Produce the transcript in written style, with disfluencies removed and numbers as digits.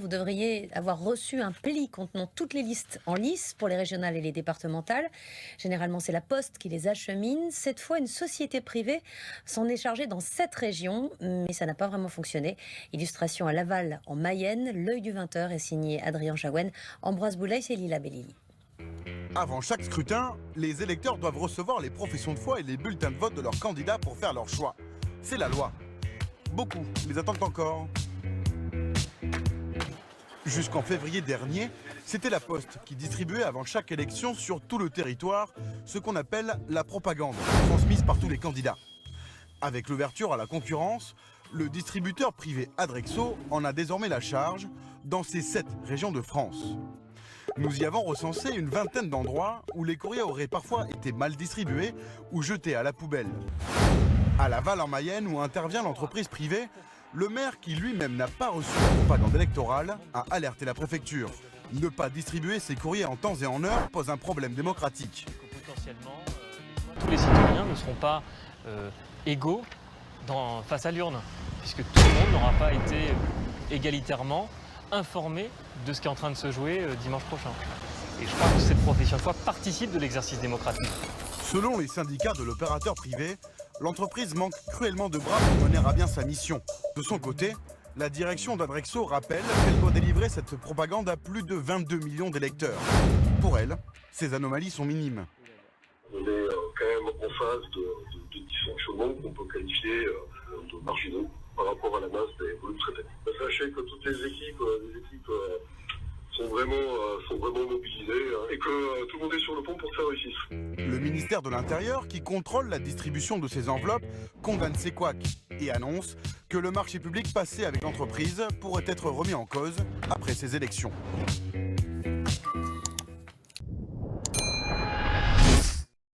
Vous devriez avoir reçu un pli contenant toutes les listes en lice pour les régionales et les départementales. Généralement, c'est la Poste qui les achemine. Cette fois, une société privée s'en est chargée dans 7 régions, mais ça n'a pas vraiment fonctionné. Illustration à Laval, en Mayenne. L'œil du 20h est signé Adrien Jaouen, Ambroise Boulay et Lila Bellili. Avant chaque scrutin, les électeurs doivent recevoir les professions de foi et les bulletins de vote de leurs candidats pour faire leur choix. C'est la loi. Beaucoup les attendent encore. Jusqu'en février dernier, c'était la Poste qui distribuait avant chaque élection sur tout le territoire ce qu'on appelle la propagande, transmise par tous les candidats. Avec l'ouverture à la concurrence, le distributeur privé Adrexo en a désormais la charge dans ces 7 régions de France. Nous y avons recensé une vingtaine d'endroits où les courriers auraient parfois été mal distribués ou jetés à la poubelle. À Laval en Mayenne, où intervient l'entreprise privée, le maire, qui lui-même n'a pas reçu la propagande électorale, a alerté la préfecture. Ne pas distribuer ses courriers en temps et en heure pose un problème démocratique. Potentiellement, tous les citoyens ne seront pas égaux face à l'urne, puisque tout le monde n'aura pas été égalitairement informé de ce qui est en train de se jouer dimanche prochain. Et je crois que cette profession de foi participe de l'exercice démocratique. Selon les syndicats de l'opérateur privé, l'entreprise manque cruellement de bras pour mener à bien sa mission. De son côté, la direction d'Adrexo rappelle qu'elle doit délivrer cette propagande à plus de 22 millions d'électeurs. Pour elle, ces anomalies sont minimes. On est quand même en phase de dysfonctionnement qu'on peut qualifier de marginaux par rapport à la masse des volumes traités. Sachez que toutes les équipes sont vraiment mobilisées et que tout le monde est sur le pont pour que ça réussisse. Le ministère de l'Intérieur, qui contrôle la distribution de ces enveloppes, condamne ces couacs et annonce que le marché public passé avec l'entreprise pourrait être remis en cause après ces élections.